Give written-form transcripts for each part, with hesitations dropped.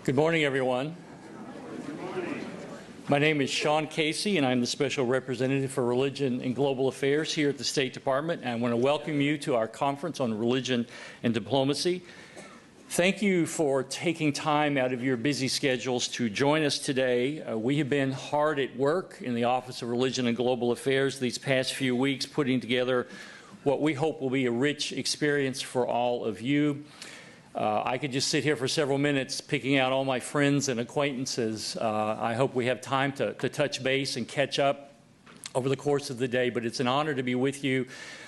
Good morning, everyone. My name is Sean Casey, and I'm the Special Representative for Religion and Global Affairs here at the State Department. And I want to welcome you to our conference on religion and diplomacy. Thank you for taking time out of your busy schedules to join us today. We have been hard at work in the Office of Religion and Global Affairs these past few weeks, putting together what we hope will be a rich experience for all of you. I could just sit here for several minutes picking out all my friends and acquaintances. I hope we have time to touch base and catch up over the course of the day, but it's an honor to be with you.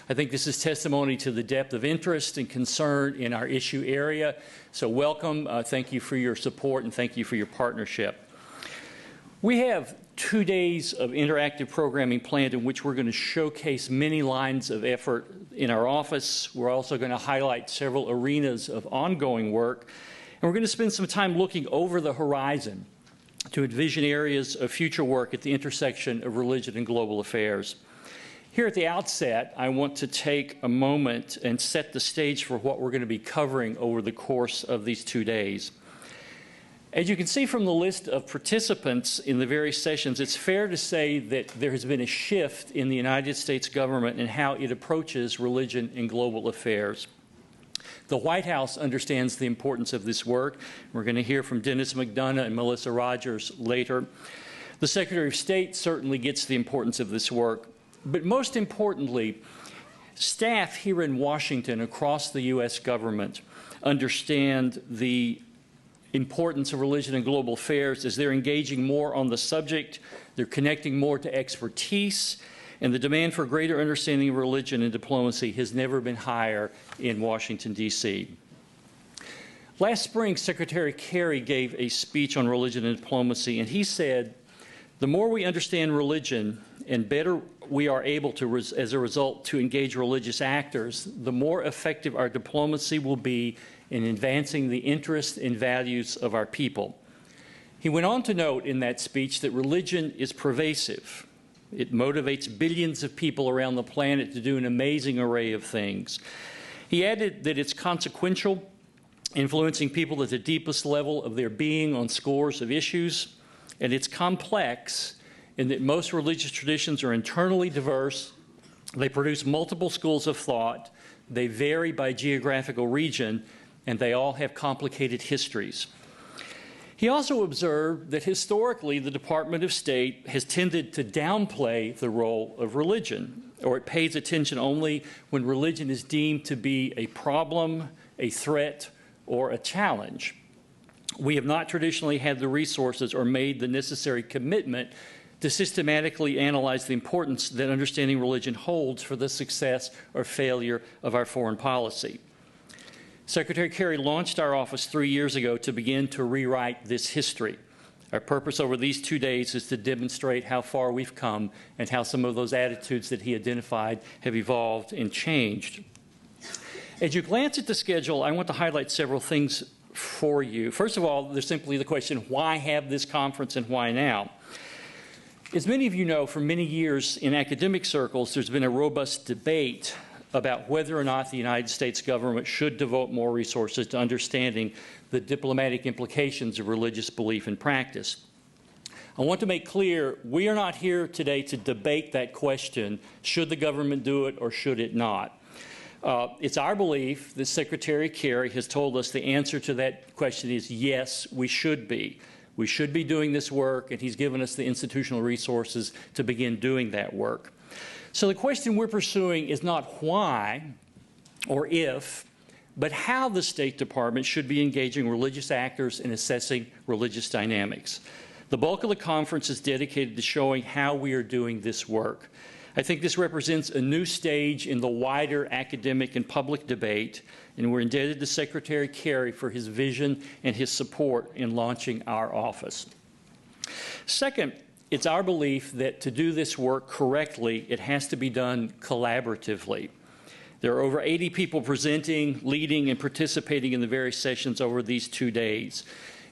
I think this is testimony to the depth of interest and concern in our issue area. So welcome, thank you for your support, and thank you for your partnership. We have 2 days of interactive programming planned in which we're going to showcase many lines of effort in our office. We're also going to highlight several arenas of ongoing work, and we're going to spend some time looking over the horizon to envision areas of future work at the intersection of religion and global affairs. Here at the outset, I want to take a moment and set the stage for what we're going to be covering over the course of these 2 days. As you can see from the list of participants in the various sessions, it's fair to say that there has been a shift in the United States government in how it approaches religion and global affairs. The White House understands the importance of this work. We're going to hear from Dennis McDonough and Melissa Rogers later. The Secretary of State certainly gets the importance of this work. But most importantly, staff here in Washington across the U.S. government understand the importance of religion and global affairs as they're engaging more on the subject, they're connecting more to expertise, and the demand for greater understanding of religion and diplomacy has never been higher in Washington, D.C. Last spring, Secretary Kerry gave a speech on religion and diplomacy, and he said, "The more we understand religion and better we are able to, as a result, to engage religious actors, the more effective our diplomacy will be in advancing the interests and values of our people." He went on to note in that speech that religion is pervasive. It motivates billions of people around the planet to do an amazing array of things. He added that it's consequential, influencing people at the deepest level of their being on scores of issues, and it's complex in that most religious traditions are internally diverse, they produce multiple schools of thought, they vary by geographical region, and they all have complicated histories. He also observed that historically the Department of State has tended to downplay the role of religion, or it pays attention only when religion is deemed to be a problem, a threat, or a challenge. We have not traditionally had the resources or made the necessary commitment to systematically analyze the importance that understanding religion holds for the success or failure of our foreign policy. Secretary Kerry launched our office 3 years ago to begin to rewrite this history. Our purpose over these 2 days is to demonstrate how far we've come and how some of those attitudes that he identified have evolved and changed. As you glance at the schedule, I want to highlight several things for you. First of all, there's simply the question, why have this conference and why now? As many of you know, for many years in academic circles, there's been a robust debate about whether or not the United States government should devote more resources to understanding the diplomatic implications of religious belief and practice. I want to make clear, we are not here today to debate that question, should the government do it or should it not? It's our belief that Secretary Kerry has told us the answer to that question is yes, we should be. We should be doing this work, and he's given us the institutional resources to begin doing that work. So the question we're pursuing is not why or if, but how the State Department should be engaging religious actors in assessing religious dynamics. The bulk of the conference is dedicated to showing how we are doing this work. I think this represents a new stage in the wider academic and public debate, and we're indebted to Secretary Kerry for his vision and his support in launching our office. Second, it's our belief that to do this work correctly, it has to be done collaboratively. There are over 80 people presenting, leading, and participating in the various sessions over these 2 days.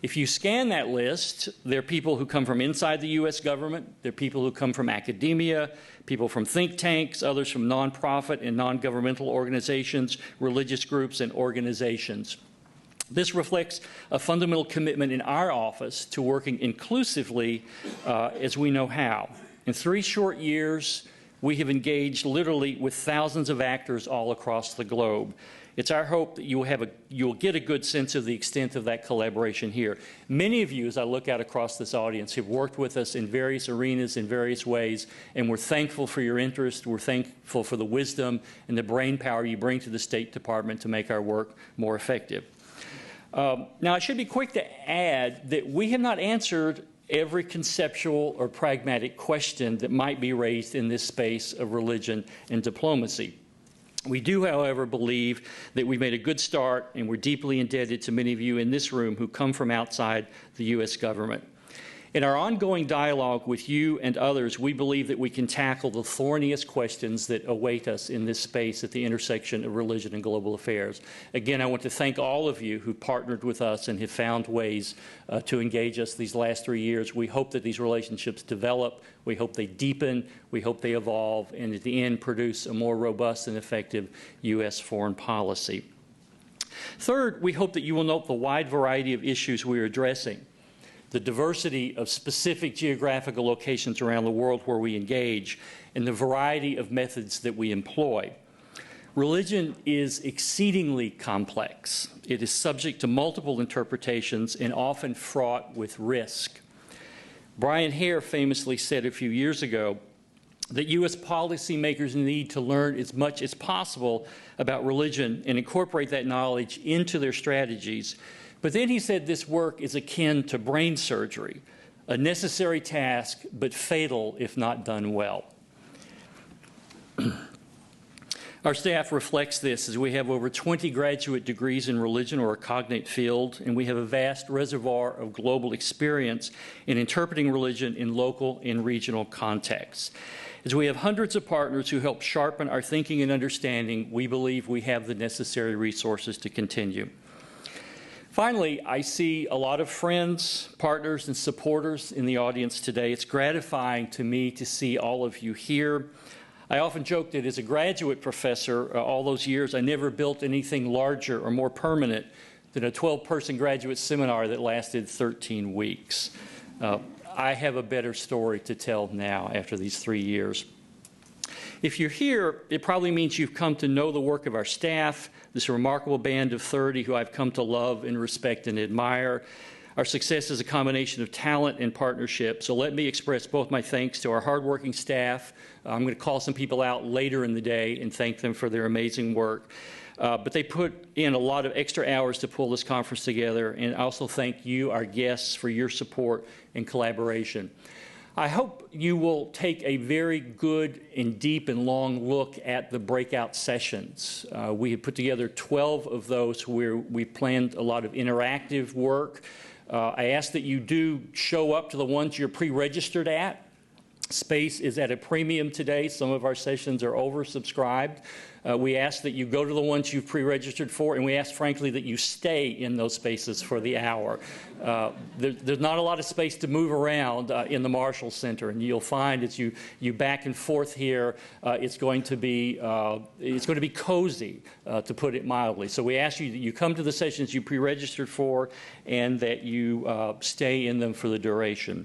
If you scan that list, there are people who come from inside the U.S. government, there are people who come from academia, people from think tanks, others from nonprofit and non-governmental organizations, religious groups, and organizations. This reflects a fundamental commitment in our office to working inclusively as we know how. In 3 short years, we have engaged literally with thousands of actors all across the globe. It's our hope that you'll get a good sense of the extent of that collaboration here. Many of you, as I look out across this audience, have worked with us in various arenas in various ways, and we're thankful for your interest. We're thankful for the wisdom and the brain power you bring to the State Department to make our work more effective. Now, I should be quick to add that we have not answered every conceptual or pragmatic question that might be raised in this space of religion and diplomacy. We do, however, believe that we made a good start, and we're deeply indebted to many of you in this room who come from outside the U.S. government. In our ongoing dialogue with you and others, we believe that we can tackle the thorniest questions that await us in this space at the intersection of religion and global affairs. Again, I want to thank all of you who partnered with us and have found ways to engage us these last 3 years. We hope that these relationships develop. We hope they deepen. We hope they evolve, and at the end produce a more robust and effective U.S. foreign policy. Third, we hope that you will note the wide variety of issues we are addressing, the diversity of specific geographical locations around the world where we engage, and the variety of methods that we employ. Religion is exceedingly complex. It is subject to multiple interpretations and often fraught with risk. Brian Hare famously said a few years ago that U.S. policymakers need to learn as much as possible about religion and incorporate that knowledge into their strategies. But then he said this work is akin to brain surgery, a necessary task, but fatal if not done well. Our staff reflects this as we have over 20 graduate degrees in religion or a cognate field, and we have a vast reservoir of global experience in interpreting religion in local and regional contexts. As we have hundreds of partners who help sharpen our thinking and understanding, we believe we have the necessary resources to continue. Finally, I see a lot of friends, partners, and supporters in the audience today. It's gratifying to me to see all of you here. I often joke that as a graduate professor, all those years, I never built anything larger or more permanent than a 12-person graduate seminar that lasted 13 weeks. I have a better story to tell now after these 3 years. If you're here, it probably means you've come to know the work of our staff, this remarkable band of 30 who I've come to love and respect and admire. Our success is a combination of talent and partnership, so let me express both my thanks to our hardworking staff. I'm going to call some people out later in the day and thank them for their amazing work. But they put in a lot of extra hours to pull this conference together, and I also thank you, our guests, for your support and collaboration. I hope you will take a very good and deep and long look at the breakout sessions. We have put together 12 of those where we planned a lot of interactive work. I ask that you do show up to the ones you're pre-registered at. Space is at a premium today. Some of our sessions are oversubscribed. We ask that you go to the ones you've pre-registered for, and we ask, frankly, that you stay in those spaces for the hour. There's not a lot of space to move around in the Marshall Center, and you'll find as you back and forth here, it's going to be cozy, to put it mildly. So we ask you that you come to the sessions you pre-registered for, and that you stay in them for the duration.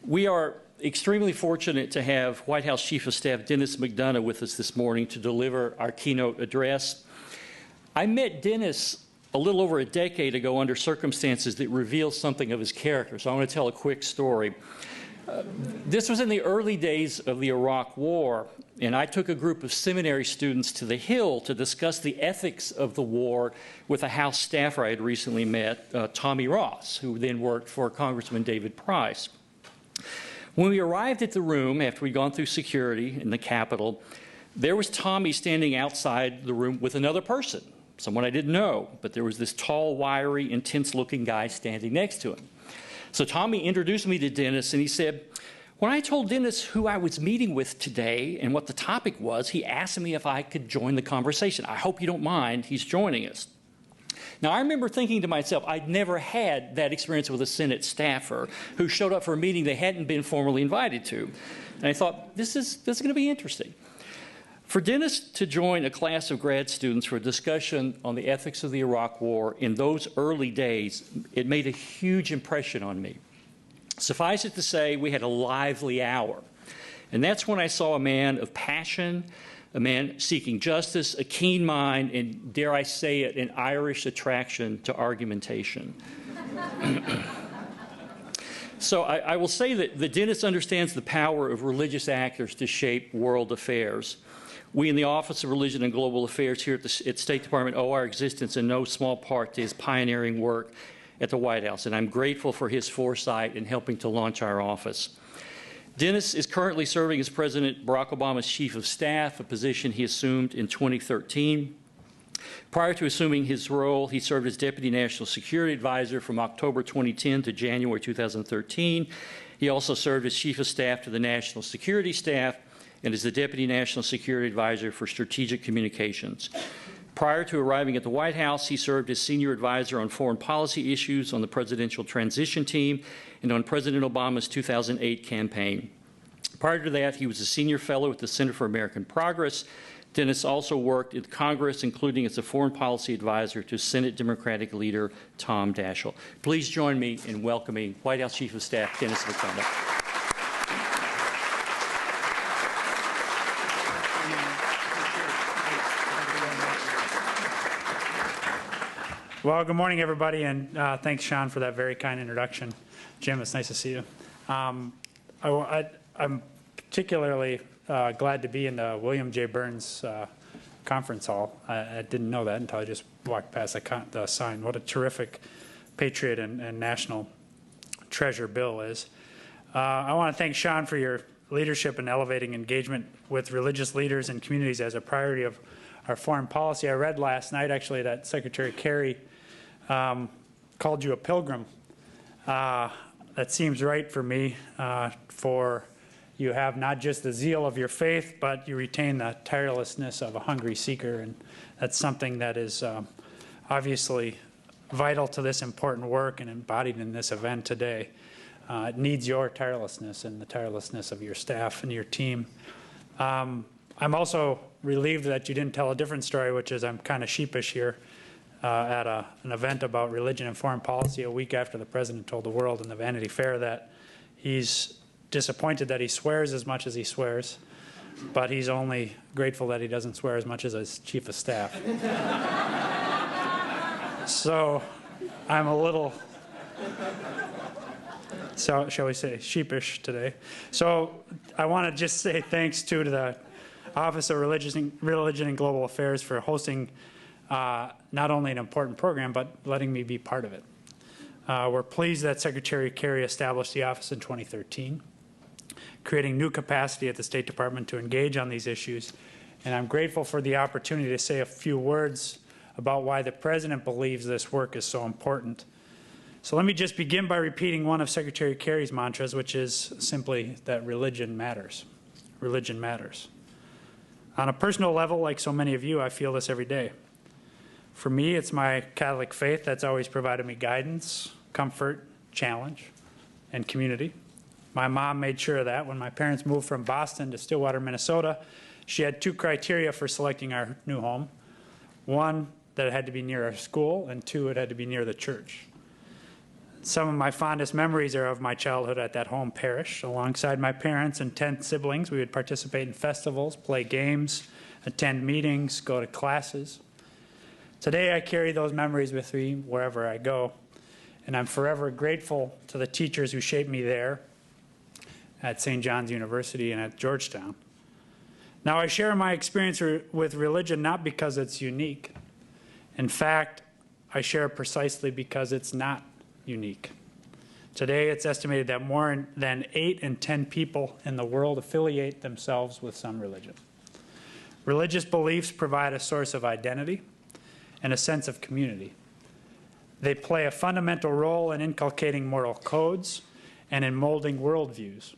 We are extremely fortunate to have White House Chief of Staff Dennis McDonough with us this morning to deliver our keynote address. I met Dennis a little over a decade ago under circumstances that reveal something of his character, so I want to tell a quick story. This was in the early days of the Iraq War, and I took a group of seminary students to the Hill to discuss the ethics of the war with a House staffer I had recently met, Tommy Ross, who then worked for Congressman David Price. When we arrived at the room, after we'd gone through security in the Capitol, there was Tommy standing outside the room with another person, someone I didn't know, but there was this tall, wiry, intense-looking guy standing next to him. So Tommy introduced me to Dennis, and he said, when I told Dennis who I was meeting with today and what the topic was, he asked me if I could join the conversation. I hope you don't mind, he's joining us. Now, I remember thinking to myself, I'd never had that experience with a Senate staffer who showed up for a meeting they hadn't been formally invited to. And I thought, this is going to be interesting. For Dennis to join a class of grad students for a discussion on the ethics of the Iraq War in those early days, it made a huge impression on me. Suffice it to say, we had a lively hour. And that's when I saw a man of passion, a man seeking justice, a keen mind, and dare I say it, an Irish attraction to argumentation. So I will say that Dennis understands the power of religious actors to shape world affairs. We in the Office of Religion and Global Affairs here at the State Department owe our existence in no small part to his pioneering work at the White House, and I'm grateful for his foresight in helping to launch our office. Dennis is currently serving as President Barack Obama's Chief of Staff, a position he assumed in 2013. Prior to assuming his role, he served as Deputy National Security Advisor from October 2010 to January 2013. He also served as Chief of Staff to the National Security Staff and is the Deputy National Security Advisor for Strategic Communications. Prior to arriving at the White House, he served as Senior Advisor on foreign policy issues on the Presidential Transition Team and on President Obama's 2008 campaign. Prior to that, he was a Senior Fellow at the Center for American Progress. Dennis also worked in Congress, including as a Foreign Policy Advisor to Senate Democratic Leader Tom Daschle. Please join me in welcoming White House Chief of Staff Dennis McDonough. Well, good morning, everybody, and thanks, Sean, for that very kind introduction. Jim, it's nice to see you. I'm particularly glad to be in the William J. Burns conference hall. I didn't know that until I just walked past the sign. What a terrific patriot and national treasure Bill is. I want to thank Sean for your leadership in elevating engagement with religious leaders and communities as a priority of our foreign policy. I read last night, actually, that Secretary Kerry called you a pilgrim. That seems right for me, for you have not just the zeal of your faith, but you retain the tirelessness of a hungry seeker, and that's something that is obviously vital to this important work and embodied in this event today. It needs your tirelessness and the tirelessness of your staff and your team. I'm also relieved that you didn't tell a different story, which is I'm kind of sheepish here at an event about religion and foreign policy a week after the president told the world in the Vanity Fair that he's disappointed that he swears as much as he swears, but he's only grateful that he doesn't swear as much as his chief of staff. So I'm a little, so shall we say, sheepish today. So I want to just say thanks to the Office of Religion and Global Affairs for hosting not only an important program, but letting me be part of it. We're pleased that Secretary Kerry established the office in 2013, creating new capacity at the State Department to engage on these issues. And I'm grateful for the opportunity to say a few words about why the President believes this work is so important. So let me just begin by repeating one of Secretary Kerry's mantras, which is simply that religion matters. Religion matters. On a personal level, like so many of you, I feel this every day. For me, it's my Catholic faith that's always provided me guidance, comfort, challenge, and community. My mom made sure of that when my parents moved from Boston to Stillwater, Minnesota. She had two criteria for selecting our new home. One, that it had to be near our school, and two, it had to be near the church. Some of my fondest memories are of my childhood at that home parish. Alongside my parents and 10 siblings, we would participate in festivals, play games, attend meetings, go to classes. Today, I carry those memories with me wherever I go, and I'm forever grateful to the teachers who shaped me there at St. John's University and at Georgetown. Now, I share my experience with religion not because it's unique. In fact, I share it precisely because it's not unique. Today, it's estimated that more than 8 in 10 people in the world affiliate themselves with some religion. Religious beliefs provide a source of identity and a sense of community. They play a fundamental role in inculcating moral codes and in molding worldviews.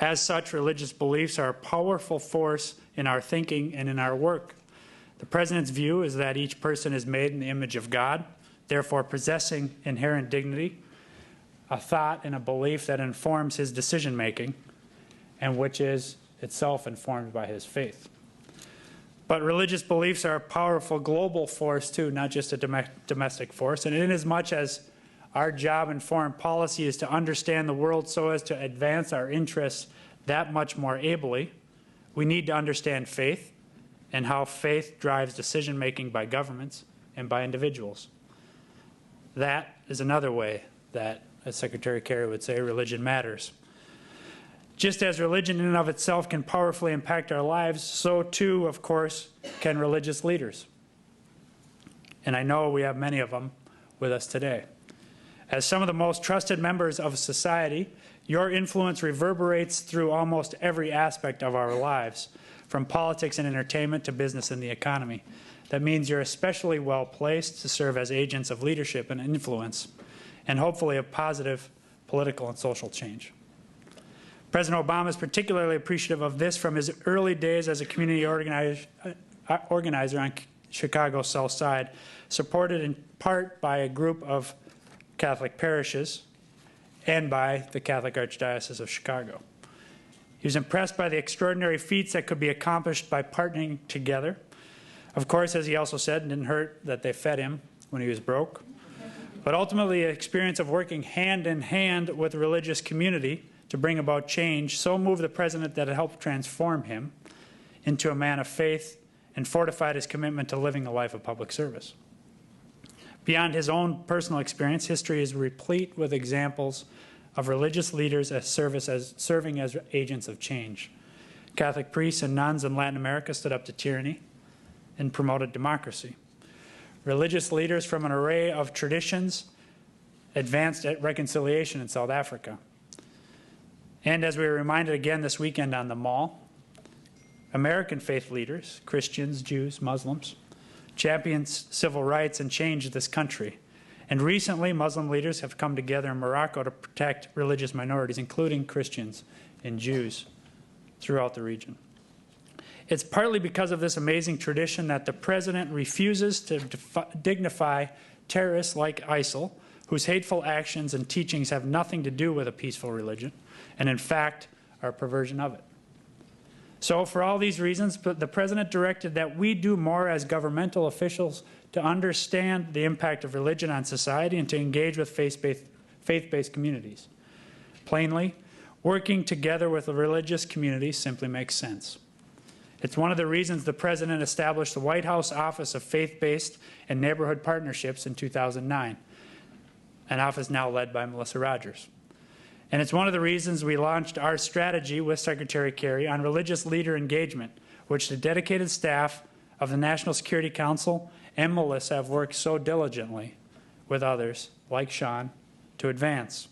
As such, religious beliefs are a powerful force in our thinking and in our work. The President's view is that each person is made in the image of God, therefore possessing inherent dignity, a thought and a belief that informs his decision-making, and which is itself informed by his faith. But religious beliefs are a powerful global force too, not just a domestic force. And inasmuch as our job in foreign policy is to understand the world so as to advance our interests that much more ably, we need to understand faith and how faith drives decision-making by governments and by individuals. That is another way that, as Secretary Kerry would say, religion matters. Just as religion in and of itself can powerfully impact our lives, so too, of course, can religious leaders. And I know we have many of them with us today. As some of the most trusted members of society, your influence reverberates through almost every aspect of our lives, from politics and entertainment to business and the economy. That means you're especially well placed to serve as agents of leadership and influence, and hopefully of positive political and social change. President Obama is particularly appreciative of this from his early days as a community organizer on Chicago's South Side, supported in part by a group of Catholic parishes and by the Catholic Archdiocese of Chicago. He was impressed by the extraordinary feats that could be accomplished by partnering together. Of course, as he also said, it didn't hurt that they fed him when he was broke. But ultimately, the experience of working hand in hand with the religious community to bring about change so moved the president that it helped transform him into a man of faith and fortified his commitment to living a life of public service. Beyond his own personal experience, history is replete with examples of religious leaders serving as agents of change. Catholic priests and nuns in Latin America stood up to tyranny and promoted democracy. Religious leaders from an array of traditions advanced at reconciliation in South Africa. And as we were reminded again this weekend on the Mall, American faith leaders, Christians, Jews, Muslims, championed civil rights and changed this country. And recently, Muslim leaders have come together in Morocco to protect religious minorities, including Christians and Jews throughout the region. It's partly because of this amazing tradition that the president refuses to dignify terrorists like ISIL, whose hateful actions and teachings have nothing to do with a peaceful religion, and in fact are a perversion of it. So for all these reasons, the president directed that we do more as governmental officials to understand the impact of religion on society and to engage with faith-based communities. Plainly, working together with the religious community simply makes sense. It's one of the reasons the president established the White House Office of Faith-Based and Neighborhood Partnerships in 2009, an office now led by Melissa Rogers. And it's one of the reasons we launched our strategy with Secretary Kerry on religious leader engagement, which the dedicated staff of the National Security Council and Melissa have worked so diligently with others, like Sean, to advance.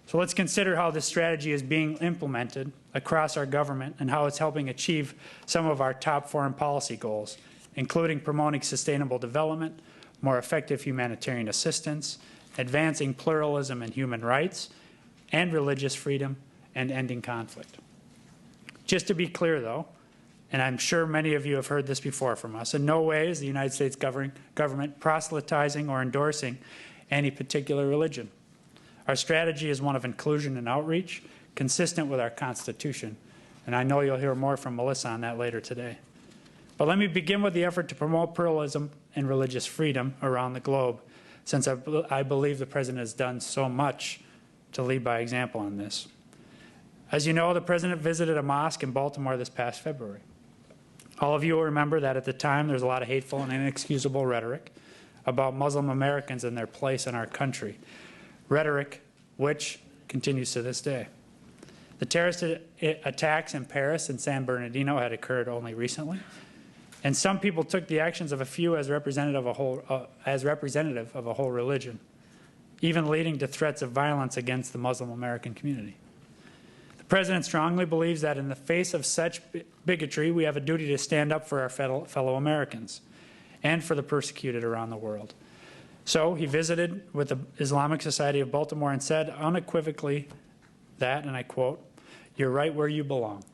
So let's consider how this strategy is being implemented across our government and how it's helping achieve some of our top foreign policy goals, including promoting sustainable development, more effective humanitarian assistance, advancing pluralism and human rights, and religious freedom, and ending conflict. Just to be clear, though, and I'm sure many of you have heard this before from us, in no way is the United States government proselytizing or endorsing any particular religion. Our strategy is one of inclusion and outreach, consistent with our Constitution, and I know you'll hear more from Melissa on that later today. But let me begin with the effort to promote pluralism and religious freedom around the globe, since I believe the President has done so much to lead by example on this. As you know, the President visited a mosque in Baltimore this past February. All of you will remember that at the time there was a lot of hateful and inexcusable rhetoric about Muslim Americans and their place in our country, rhetoric which continues to this day. The terrorist attacks in Paris and San Bernardino had occurred only recently, and some people took the actions of a few as representative of a whole religion, even leading to threats of violence against the Muslim American community. The President strongly believes that in the face of such bigotry, we have a duty to stand up for our fellow Americans and for the persecuted around the world. So he visited with the Islamic Society of Baltimore and said unequivocally that, and I quote, "You're right where you belong.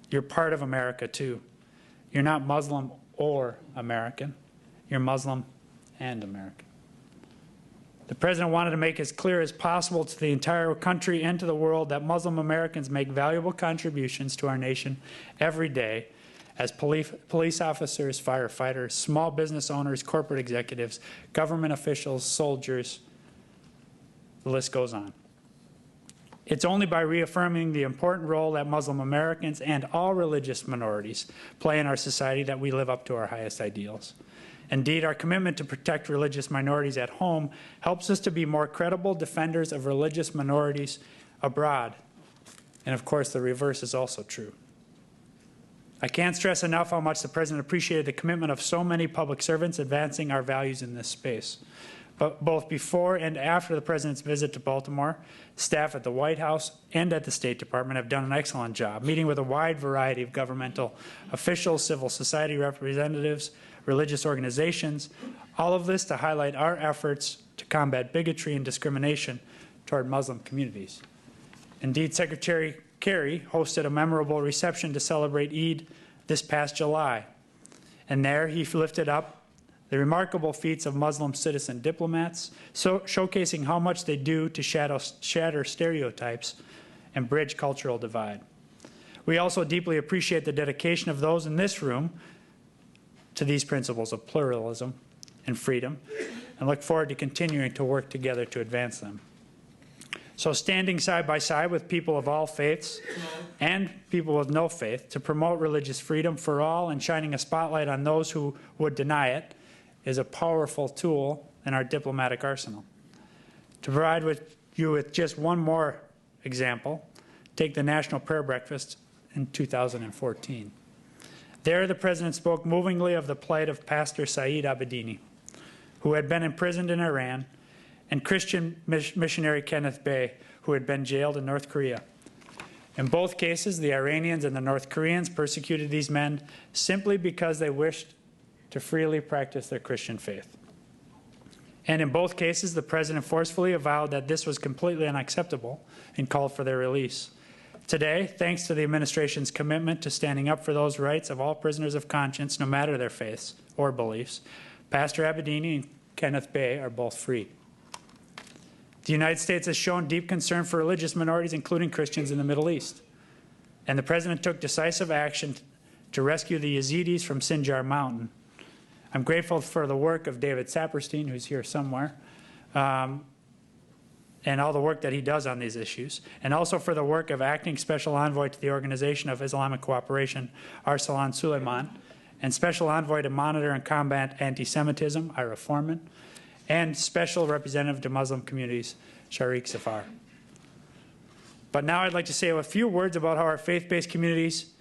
You're part of America too. You're not Muslim or American. You're Muslim and American." The President wanted to make as clear as possible to the entire country and to the world that Muslim Americans make valuable contributions to our nation every day as police officers, firefighters, small business owners, corporate executives, government officials, soldiers, the list goes on. It's only by reaffirming the important role that Muslim Americans and all religious minorities play in our society that we live up to our highest ideals. Indeed, our commitment to protect religious minorities at home helps us to be more credible defenders of religious minorities abroad. And of course, the reverse is also true. I can't stress enough how much the President appreciated the commitment of so many public servants advancing our values in this space. But both before and after the President's visit to Baltimore, staff at the White House and at the State Department have done an excellent job, meeting with a wide variety of governmental officials, civil society representatives, religious organizations, all of this to highlight our efforts to combat bigotry and discrimination toward Muslim communities. Indeed, Secretary Kerry hosted a memorable reception to celebrate Eid this past July, and there he lifted up the remarkable feats of Muslim citizen diplomats, showcasing how much they do to shatter stereotypes and bridge cultural divide. We also deeply appreciate the dedication of those in this room to these principles of pluralism and freedom, and look forward to continuing to work together to advance them. So standing side by side with people of all faiths and people with no faith to promote religious freedom for all and shining a spotlight on those who would deny it is a powerful tool in our diplomatic arsenal. To provide you with just one more example, take the National Prayer Breakfast in 2014. There, the President spoke movingly of the plight of Pastor Saeed Abedini, who had been imprisoned in Iran, and Christian missionary Kenneth Bae, who had been jailed in North Korea. In both cases, the Iranians and the North Koreans persecuted these men simply because they wished to freely practice their Christian faith. And in both cases, the President forcefully avowed that this was completely unacceptable and called for their release. Today, thanks to the administration's commitment to standing up for those rights of all prisoners of conscience, no matter their faiths or beliefs, Pastor Abedini and Kenneth Bae are both free. The United States has shown deep concern for religious minorities, including Christians in the Middle East. And the President took decisive action to rescue the Yazidis from Sinjar Mountain. I'm grateful for the work of David Saperstein, who's here somewhere, and all the work that he does on these issues, and also for the work of Acting Special Envoy to the Organization of Islamic Cooperation, Arsalan Suleiman, and Special Envoy to Monitor and Combat Anti-Semitism, Ira Foreman, and Special Representative to Muslim Communities, Sharik Safar. But now I'd like to say a few words about how our faith-based communities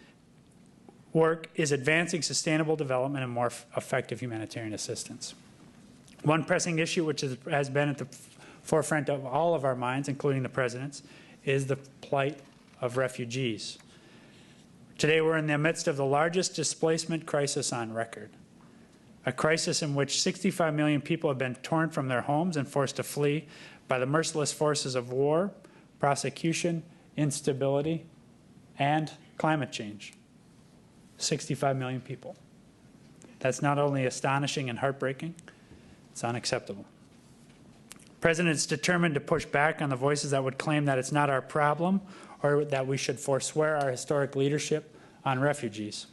work is advancing sustainable development and more effective humanitarian assistance. One pressing issue which has been at the forefront of all of our minds, including the President's, is the plight of refugees. Today we're in the midst of the largest displacement crisis on record, a crisis in which 65 million people have been torn from their homes and forced to flee by the merciless forces of war, prosecution, instability, and climate change. 65 million people. That's not only astonishing and heartbreaking, it's unacceptable. The President is determined to push back on the voices that would claim that it's not our problem or that we should forswear our historic leadership on refugees.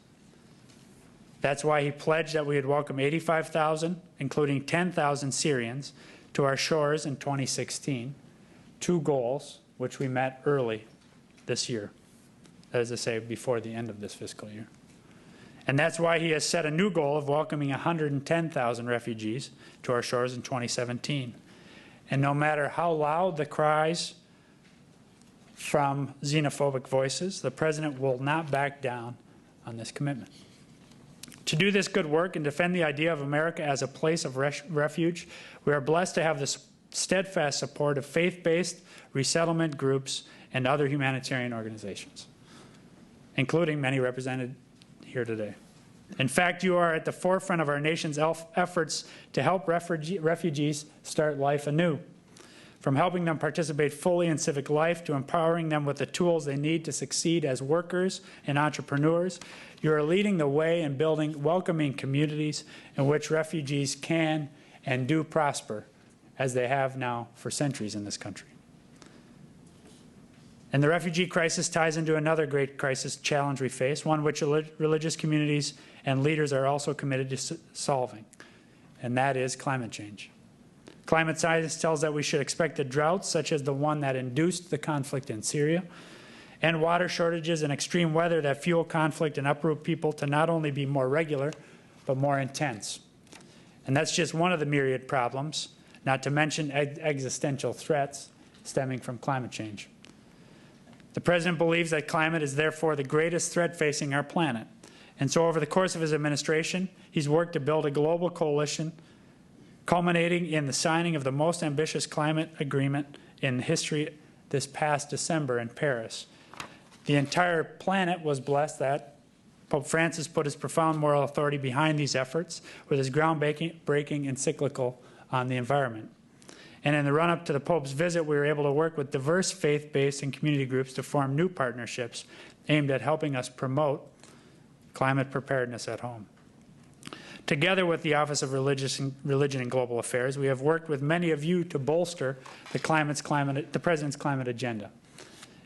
That's why he pledged that we would welcome 85,000, including 10,000 Syrians, to our shores in 2016, two goals which we met early this year, as I say, before the end of this fiscal year. And that's why he has set a new goal of welcoming 110,000 refugees to our shores in 2017. And no matter how loud the cries from xenophobic voices, the President will not back down on this commitment. To do this good work and defend the idea of America as a place of refuge, we are blessed to have the steadfast support of faith-based resettlement groups and other humanitarian organizations, including many represented here today. In fact, you are at the forefront of our nation's efforts to help refugees start life anew, from helping them participate fully in civic life to empowering them with the tools they need to succeed as workers and entrepreneurs. You are leading the way in building welcoming communities in which refugees can and do prosper, as they have now for centuries in this country. And the refugee crisis ties into another great crisis challenge we face, one which religious communities and leaders are also committed to solving, and that is climate change. Climate science tells that we should expect a drought such as the one that induced the conflict in Syria, and water shortages and extreme weather that fuel conflict and uproot people to not only be more regular, but more intense. And that's just one of the myriad problems, not to mention existential threats stemming from climate change. The President believes that climate is therefore the greatest threat facing our planet. And so over the course of his administration, he's worked to build a global coalition culminating in the signing of the most ambitious climate agreement in history this past December in Paris. The entire planet was blessed that Pope Francis put his profound moral authority behind these efforts with his groundbreaking encyclical on the environment. And in the run-up to the Pope's visit, we were able to work with diverse faith-based and community groups to form new partnerships aimed at helping us promote climate preparedness at home. Together with the Office of Religion and Global Affairs, we have worked with many of you to bolster the President's climate agenda.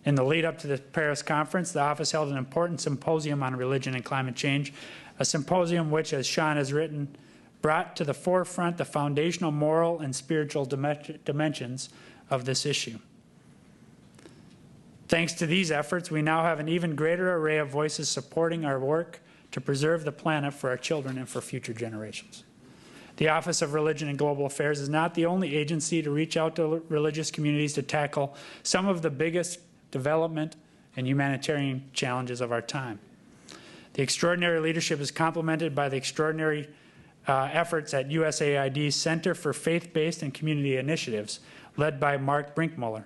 In the lead up to the Paris conference, the office held an important symposium on religion and climate change, a symposium which, as Sean has written, brought to the forefront the foundational moral and spiritual dimensions of this issue. Thanks to these efforts, we now have an even greater array of voices supporting our work to preserve the planet for our children and for future generations. The Office of Religion and Global Affairs is not the only agency to reach out to religious communities to tackle some of the biggest development and humanitarian challenges of our time. The extraordinary leadership is complemented by the extraordinary efforts at USAID's Center for Faith-Based and Community Initiatives, led by Mark Brinkmuller.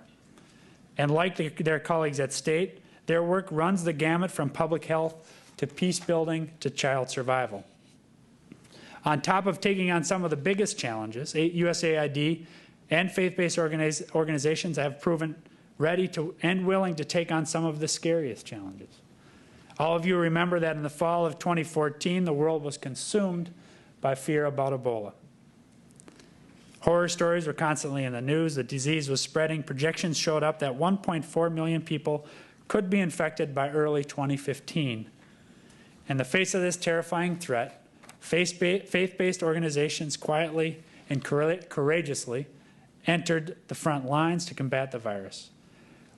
And like their colleagues at State, their work runs the gamut from public health to peace building to child survival. On top of taking on some of the biggest challenges, USAID and faith-based organizations have proven ready to and willing to take on some of the scariest challenges. All of you remember that in the fall of 2014, the world was consumed by fear about Ebola. Horror stories were constantly in the news. The disease was spreading. Projections showed up that 1.4 million people could be infected by early 2015. In the face of this terrifying threat, faith-based organizations quietly and courageously entered the front lines to combat the virus.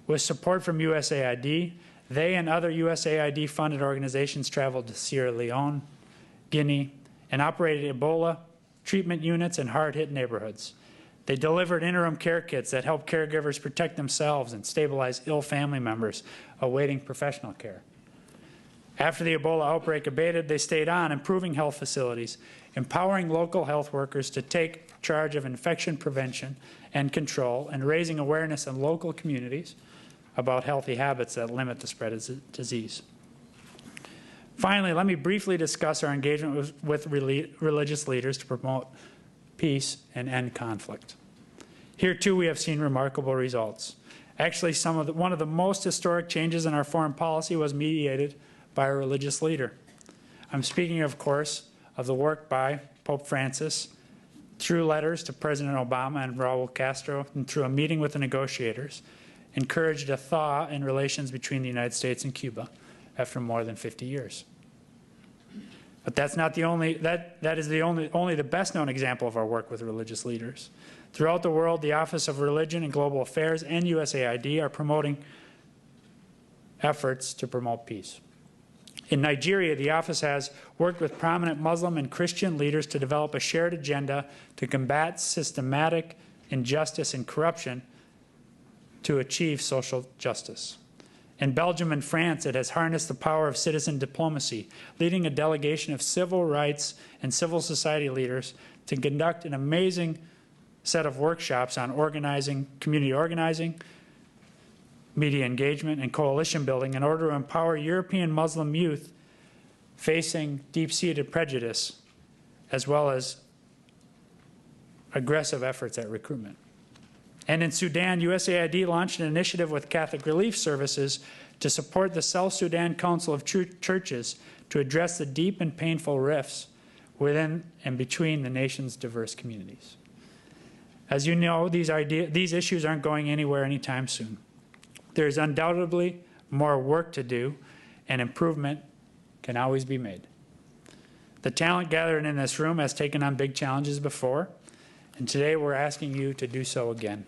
With support from USAID, they and other USAID-funded organizations traveled to Sierra Leone, Guinea, and operated Ebola treatment units in hard-hit neighborhoods. They delivered interim care kits that helped caregivers protect themselves and stabilize ill family members awaiting professional care. After the Ebola outbreak abated, they stayed on, improving health facilities, empowering local health workers to take charge of infection prevention and control, and raising awareness in local communities about healthy habits that limit the spread of disease. Finally, let me briefly discuss our engagement with religious leaders to promote peace and end conflict. Here, too, we have seen remarkable results. Actually, one of the most historic changes in our foreign policy was mediated by a religious leader. I'm speaking, of course, of the work by Pope Francis through letters to President Obama and Raul Castro, and through a meeting with the negotiators, encouraged a thaw in relations between the United States and Cuba after more than 50 years. But that's not the only, that is only the best known example of our work with religious leaders. Throughout the world, the Office of Religion and Global Affairs and USAID are promoting efforts to promote peace. In Nigeria, the office has worked with prominent Muslim and Christian leaders to develop a shared agenda to combat systematic injustice and corruption to achieve social justice. In Belgium and France, it has harnessed the power of citizen diplomacy, leading a delegation of civil rights and civil society leaders to conduct an amazing set of workshops on organizing, community organizing, media engagement, and coalition building in order to empower European Muslim youth facing deep-seated prejudice, as well as aggressive efforts at recruitment. And in Sudan, USAID launched an initiative with Catholic Relief Services to support the South Sudan Council of Churches to address the deep and painful rifts within and between the nation's diverse communities. As you know, these issues aren't going anywhere anytime soon. There's undoubtedly more work to do, and improvement can always be made. The talent gathered in this room has taken on big challenges before, and today we're asking you to do so again.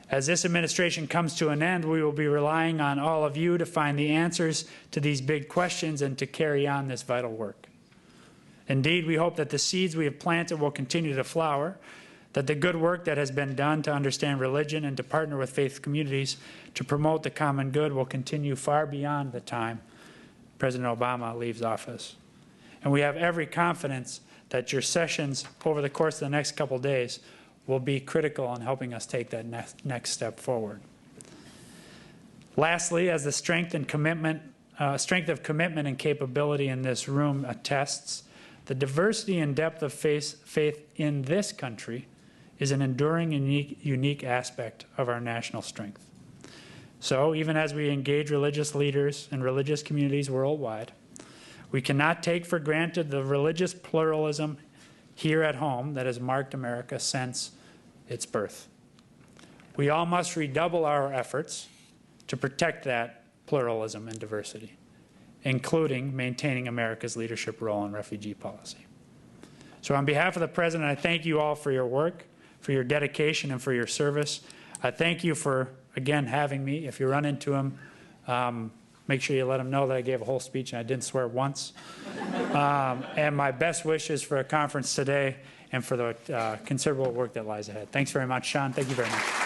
As this administration comes to an end, we will be relying on all of you to find the answers to these big questions and to carry on this vital work. Indeed, we hope that the seeds we have planted will continue to flower, that the good work that has been done to understand religion and to partner with faith communities to promote the common good will continue far beyond the time President Obama leaves office. And we have every confidence that your sessions over the course of the next couple of days will be critical in helping us take that next step forward. Lastly, as the strength of commitment and capability in this room attests, the diversity and depth of faith in this country is an enduring and unique aspect of our national strength. So even as we engage religious leaders and religious communities worldwide, we cannot take for granted the religious pluralism here at home that has marked America since its birth. We all must redouble our efforts to protect that pluralism and diversity, including maintaining America's leadership role in refugee policy. So on behalf of the President, I thank you all for your work, for your dedication, and for your service. I thank you for, again, having me. If you run into him, make sure you let him know that I gave a whole speech and I didn't swear once. And my best wishes for a conference today and for the considerable work that lies ahead. Thanks very much, Sean. Thank you very much.